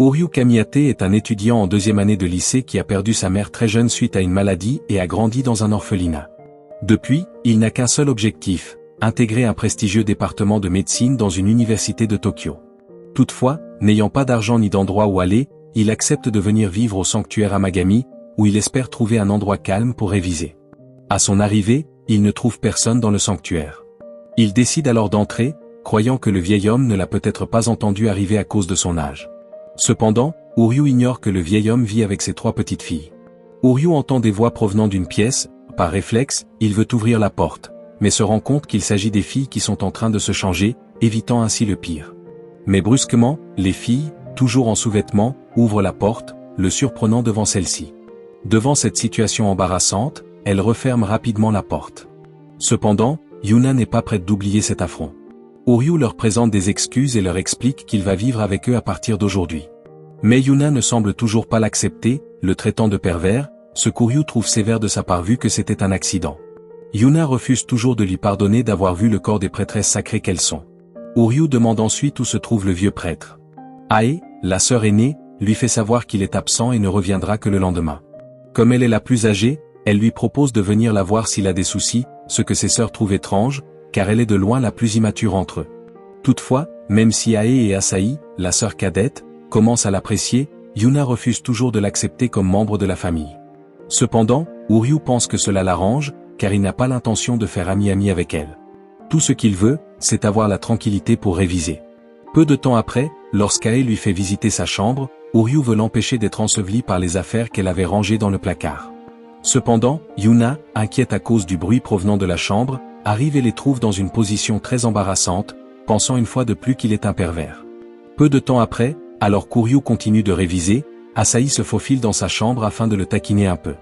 Uryu Kamiyate est un étudiant en deuxième année de lycée qui a perdu sa mère très jeune suite à une maladie et a grandi dans un orphelinat. Depuis, il n'a qu'un seul objectif, intégrer un prestigieux département de médecine dans une université de Tokyo. Toutefois, n'ayant pas d'argent ni d'endroit où aller, il accepte de venir vivre au sanctuaire Amagami, où il espère trouver un endroit calme pour réviser. À son arrivée, il ne trouve personne dans le sanctuaire. Il décide alors d'entrer, croyant que le vieil homme ne l'a peut-être pas entendu arriver à cause de son âge. Cependant, Uryu ignore que le vieil homme vit avec ses 3 petites filles. Uryu entend des voix provenant d'une pièce, par réflexe, il veut ouvrir la porte, mais se rend compte qu'il s'agit des filles qui sont en train de se changer, évitant ainsi le pire. Mais brusquement, les filles, toujours en sous-vêtements, ouvrent la porte, le surprenant devant celle-ci. Devant cette situation embarrassante, elle referme rapidement la porte. Cependant, Yuna n'est pas prête d'oublier cet affront. Uryu leur présente des excuses et leur explique qu'il va vivre avec eux à partir d'aujourd'hui. Mais Yuna ne semble toujours pas l'accepter, le traitant de pervers, ce qu'Uryu trouve sévère de sa part vu que c'était un accident. Yuna refuse toujours de lui pardonner d'avoir vu le corps des prêtresses sacrées qu'elles sont. Uryu demande ensuite où se trouve le vieux prêtre. Ae, la sœur aînée, lui fait savoir qu'il est absent et ne reviendra que le lendemain. Comme elle est la plus âgée, elle lui propose de venir la voir s'il a des soucis, ce que ses sœurs trouvent étrange, car elle est de loin la plus immature entre eux. Toutefois, même si Ae et Asahi, la sœur cadette, commencent à l'apprécier, Yuna refuse toujours de l'accepter comme membre de la famille. Cependant, Uryu pense que cela l'arrange, car il n'a pas l'intention de faire ami-ami avec elle. Tout ce qu'il veut, c'est avoir la tranquillité pour réviser. Peu de temps après, lorsqu'Ae lui fait visiter sa chambre, Uryu veut l'empêcher d'être ensevelie par les affaires qu'elle avait rangées dans le placard. Cependant, Yuna, inquiète à cause du bruit provenant de la chambre, arrive et les trouve dans une position très embarrassante, pensant une fois de plus qu'il est un pervers. Peu de temps après, alors qu'Uryu continue de réviser, Asahi se faufile dans sa chambre afin de le taquiner un peu.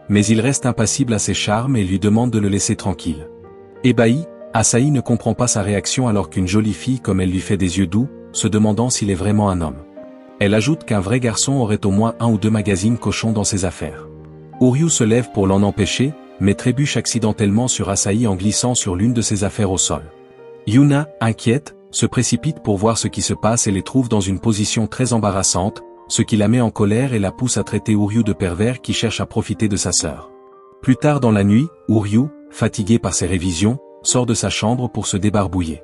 Mais il reste impassible à ses charmes et lui demande de le laisser tranquille. Ébahi, Asahi ne comprend pas sa réaction alors qu'une jolie fille comme elle lui fait des yeux doux, se demandant s'il est vraiment un homme. Elle ajoute qu'un vrai garçon aurait au moins 1 ou 2 magazines cochons dans ses affaires. Uryu se lève pour l'en empêcher, mais trébuche accidentellement sur Asahi en glissant sur l'une de ses affaires au sol. Yuna, inquiète, se précipite pour voir ce qui se passe et les trouve dans une position très embarrassante, ce qui la met en colère et la pousse à traiter Uryu de pervers qui cherche à profiter de sa sœur. Plus tard dans la nuit, Uryu, fatigué par ses révisions, sort de sa chambre pour se débarbouiller.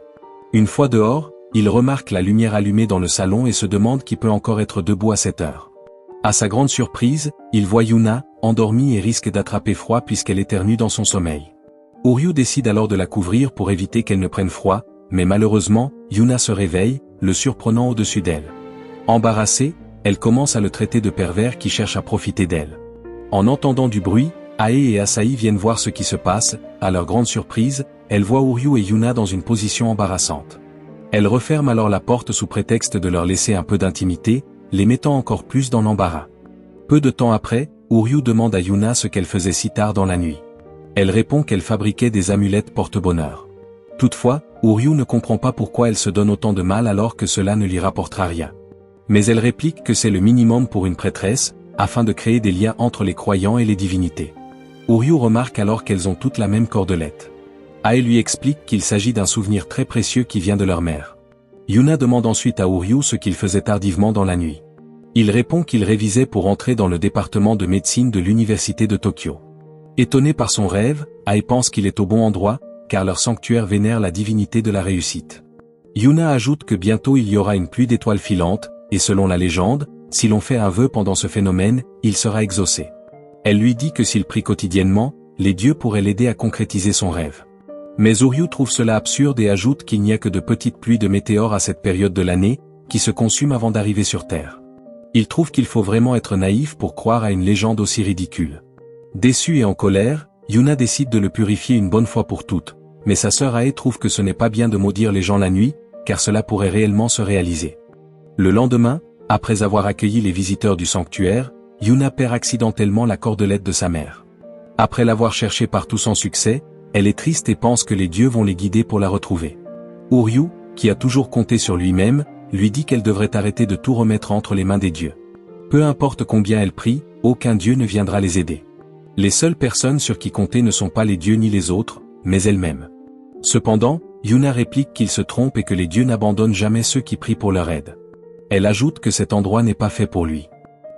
Une fois dehors, il remarque la lumière allumée dans le salon et se demande qui peut encore être debout à cette heure. À sa grande surprise, il voit Yuna, endormie et risque d'attraper froid puisqu'elle éternue dans son sommeil. Uryu décide alors de la couvrir pour éviter qu'elle ne prenne froid, mais malheureusement, Yuna se réveille, le surprenant au-dessus d'elle. Embarrassée, elle commence à le traiter de pervers qui cherche à profiter d'elle. En entendant du bruit, Ae et Asahi viennent voir ce qui se passe, à leur grande surprise, elles voient Uryu et Yuna dans une position embarrassante. Elles referment alors la porte sous prétexte de leur laisser un peu d'intimité, les mettant encore plus dans l'embarras. Peu de temps après, Uryu demande à Yuna ce qu'elle faisait si tard dans la nuit. Elle répond qu'elle fabriquait des amulettes porte-bonheur. Toutefois, Uryu ne comprend pas pourquoi elle se donne autant de mal alors que cela ne lui rapportera rien. Mais elle réplique que c'est le minimum pour une prêtresse, afin de créer des liens entre les croyants et les divinités. Uryu remarque alors qu'elles ont toutes la même cordelette. Ae lui explique qu'il s'agit d'un souvenir très précieux qui vient de leur mère. Yuna demande ensuite à Uryu ce qu'il faisait tardivement dans la nuit. Il répond qu'il révisait pour entrer dans le département de médecine de l'université de Tokyo. Étonné par son rêve, Ae pense qu'il est au bon endroit, car leur sanctuaire vénère la divinité de la réussite. Yuna ajoute que bientôt il y aura une pluie d'étoiles filantes, et selon la légende, si l'on fait un vœu pendant ce phénomène, il sera exaucé. Elle lui dit que s'il prie quotidiennement, les dieux pourraient l'aider à concrétiser son rêve. Mais Uryu trouve cela absurde et ajoute qu'il n'y a que de petites pluies de météores à cette période de l'année, qui se consument avant d'arriver sur Terre. Il trouve qu'il faut vraiment être naïf pour croire à une légende aussi ridicule. Déçue et en colère, Yuna décide de le purifier une bonne fois pour toutes, mais sa sœur Ae trouve que ce n'est pas bien de maudire les gens la nuit, car cela pourrait réellement se réaliser. Le lendemain, après avoir accueilli les visiteurs du sanctuaire, Yuna perd accidentellement la cordelette de sa mère. Après l'avoir cherchée partout sans succès, elle est triste et pense que les dieux vont les guider pour la retrouver. Uryu, qui a toujours compté sur lui-même, lui dit qu'elle devrait arrêter de tout remettre entre les mains des dieux. Peu importe combien elle prie, aucun dieu ne viendra les aider. Les seules personnes sur qui compter ne sont pas les dieux ni les autres, mais elles-mêmes. Cependant, Yuna réplique qu'il se trompe et que les dieux n'abandonnent jamais ceux qui prient pour leur aide. Elle ajoute que cet endroit n'est pas fait pour lui.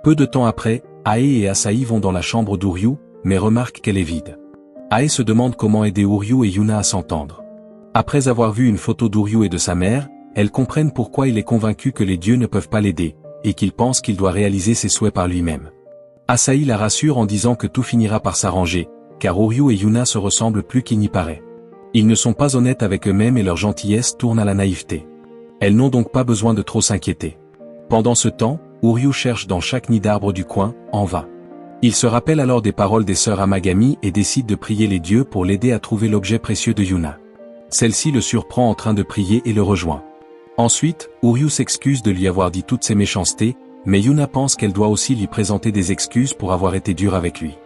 Peu de temps après, Ae et Asahi vont dans la chambre d'Uryu, mais remarquent qu'elle est vide. Ae se demande comment aider Uryu et Yuna à s'entendre. Après avoir vu une photo d'Uryu et de sa mère, elles comprennent pourquoi il est convaincu que les dieux ne peuvent pas l'aider, et qu'il pense qu'il doit réaliser ses souhaits par lui-même. Asahi la rassure en disant que tout finira par s'arranger, car Uryu et Yuna se ressemblent plus qu'il n'y paraît. Ils ne sont pas honnêtes avec eux-mêmes et leur gentillesse tourne à la naïveté. Elles n'ont donc pas besoin de trop s'inquiéter. Pendant ce temps, Uryu cherche dans chaque nid d'arbre du coin, en vain. Il se rappelle alors des paroles des sœurs Amagami et décide de prier les dieux pour l'aider à trouver l'objet précieux de Yuna. Celle-ci le surprend en train de prier et le rejoint. Ensuite, Uryu s'excuse de lui avoir dit toutes ses méchancetés, mais Yuna pense qu'elle doit aussi lui présenter des excuses pour avoir été dure avec lui.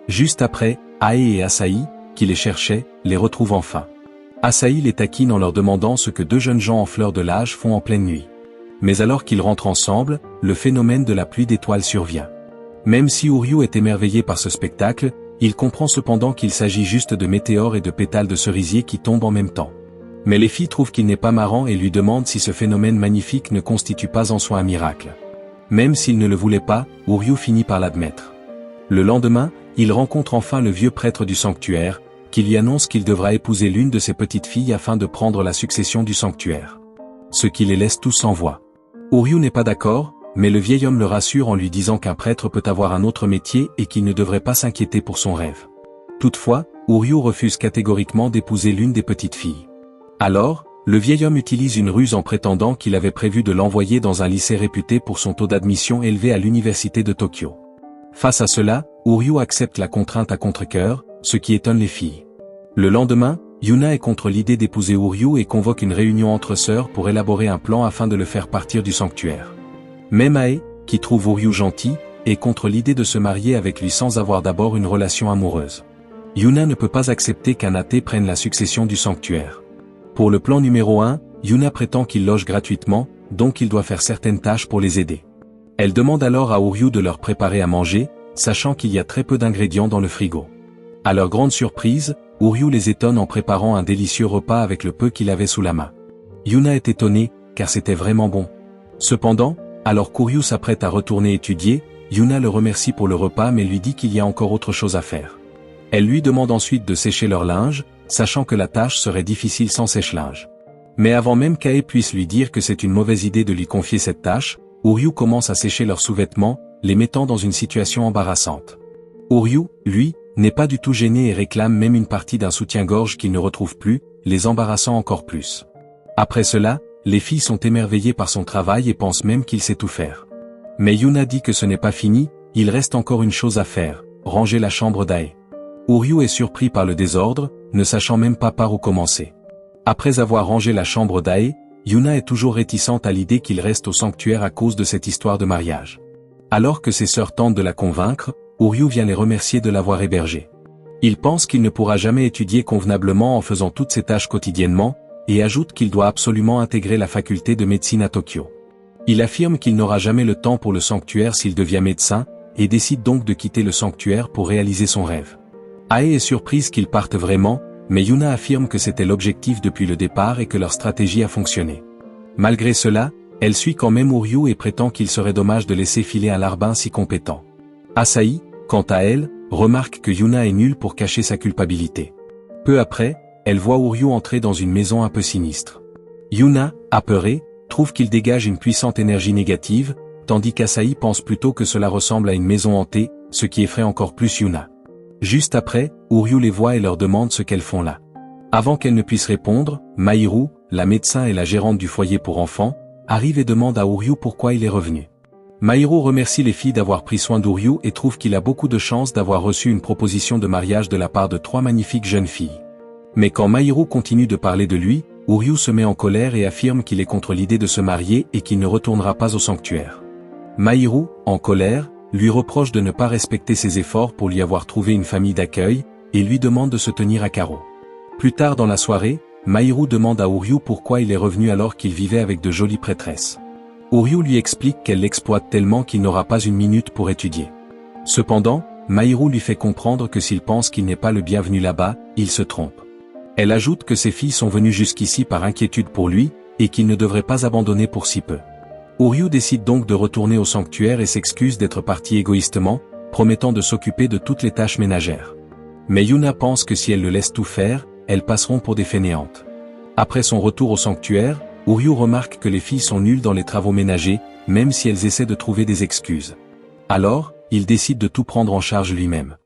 Juste après, Ae et Asahi, qui les cherchaient, les retrouvent enfin. Asahi les taquine en leur demandant ce que deux jeunes gens en fleur de l'âge font en pleine nuit. Mais alors qu'ils rentrent ensemble, le phénomène de la pluie d'étoiles survient. Même si Uryu est émerveillé par ce spectacle, il comprend cependant qu'il s'agit juste de météores et de pétales de cerisier qui tombent en même temps. Mais les filles trouvent qu'il n'est pas marrant et lui demandent si ce phénomène magnifique ne constitue pas en soi un miracle. Même s'il ne le voulait pas, Uryu finit par l'admettre. Le lendemain, il rencontre enfin le vieux prêtre du sanctuaire, qui lui annonce qu'il devra épouser l'une de ses petites filles afin de prendre la succession du sanctuaire. Ce qui les laisse tous sans voix. Uryu n'est pas d'accord, mais le vieil homme le rassure en lui disant qu'un prêtre peut avoir un autre métier et qu'il ne devrait pas s'inquiéter pour son rêve. Toutefois, Uryu refuse catégoriquement d'épouser l'une des petites filles. Alors, le vieil homme utilise une ruse en prétendant qu'il avait prévu de l'envoyer dans un lycée réputé pour son taux d'admission élevé à l'université de Tokyo. Face à cela, Uryu accepte la contrainte à contre-cœur, ce qui étonne les filles. Le lendemain, Yuna est contre l'idée d'épouser Uryu et convoque une réunion entre sœurs pour élaborer un plan afin de le faire partir du sanctuaire. Même Ae, qui trouve Uryu gentil, est contre l'idée de se marier avec lui sans avoir d'abord une relation amoureuse. Yuna ne peut pas accepter qu'un athée prenne la succession du sanctuaire. Pour le plan numéro 1, Yuna prétend qu'il loge gratuitement, donc il doit faire certaines tâches pour les aider. Elle demande alors à Uryu de leur préparer à manger, sachant qu'il y a très peu d'ingrédients dans le frigo. À leur grande surprise, Uryu les étonne en préparant un délicieux repas avec le peu qu'il avait sous la main. Yuna est étonnée, car c'était vraiment bon. Cependant, alors qu'Uryu s'apprête à retourner étudier, Yuna le remercie pour le repas mais lui dit qu'il y a encore autre chose à faire. Elle lui demande ensuite de sécher leur linge, sachant que la tâche serait difficile sans sèche-linge. Mais avant même qu'Ae puisse lui dire que c'est une mauvaise idée de lui confier cette tâche, Uryu commence à sécher leurs sous-vêtements, les mettant dans une situation embarrassante. Uryu, lui, n'est pas du tout gêné et réclame même une partie d'un soutien-gorge qu'il ne retrouve plus, les embarrassant encore plus. Après cela, les filles sont émerveillées par son travail et pensent même qu'il sait tout faire. Mais Yuna dit que ce n'est pas fini, il reste encore une chose à faire, ranger la chambre d'Ae. Uryu est surpris par le désordre, ne sachant même pas par où commencer. Après avoir rangé la chambre d'Ae, Yuna est toujours réticente à l'idée qu'il reste au sanctuaire à cause de cette histoire de mariage. Alors que ses sœurs tentent de la convaincre, Uryu vient les remercier de l'avoir hébergée. Il pense qu'il ne pourra jamais étudier convenablement en faisant toutes ses tâches quotidiennement, et ajoute qu'il doit absolument intégrer la faculté de médecine à Tokyo. Il affirme qu'il n'aura jamais le temps pour le sanctuaire s'il devient médecin, et décide donc de quitter le sanctuaire pour réaliser son rêve. Ae est surprise qu'ils partent vraiment, mais Yuna affirme que c'était l'objectif depuis le départ et que leur stratégie a fonctionné. Malgré cela, elle suit quand même Uryu et prétend qu'il serait dommage de laisser filer un larbin si compétent. Asahi, quant à elle, remarque que Yuna est nulle pour cacher sa culpabilité. Peu après, elle voit Uryu entrer dans une maison un peu sinistre. Yuna, apeurée, trouve qu'il dégage une puissante énergie négative, tandis qu'Asahi pense plutôt que cela ressemble à une maison hantée, ce qui effraie encore plus Yuna. Juste après, Uryu les voit et leur demande ce qu'elles font là. Avant qu'elles ne puissent répondre, Mahiru, la médecin et la gérante du foyer pour enfants, arrive et demande à Uryu pourquoi il est revenu. Mahiru remercie les filles d'avoir pris soin d'Uryu et trouve qu'il a beaucoup de chance d'avoir reçu une proposition de mariage de la part de 3 magnifiques jeunes filles. Mais quand Mahiru continue de parler de lui, Uryu se met en colère et affirme qu'il est contre l'idée de se marier et qu'il ne retournera pas au sanctuaire. Mahiru, en colère, lui reproche de ne pas respecter ses efforts pour lui avoir trouvé une famille d'accueil, et lui demande de se tenir à carreau. Plus tard dans la soirée, Mahiru demande à Uryu pourquoi il est revenu alors qu'il vivait avec de jolies prêtresses. Uryu lui explique qu'elle l'exploite tellement qu'il n'aura pas une minute pour étudier. Cependant, Mahiru lui fait comprendre que s'il pense qu'il n'est pas le bienvenu là-bas, il se trompe. Elle ajoute que ses filles sont venues jusqu'ici par inquiétude pour lui, et qu'il ne devrait pas abandonner pour si peu. Uryu décide donc de retourner au sanctuaire et s'excuse d'être parti égoïstement, promettant de s'occuper de toutes les tâches ménagères. Mais Yuna pense que si elle le laisse tout faire, elles passeront pour des fainéantes. Après son retour au sanctuaire, Uryu remarque que les filles sont nulles dans les travaux ménagers, même si elles essaient de trouver des excuses. Alors, il décide de tout prendre en charge lui-même.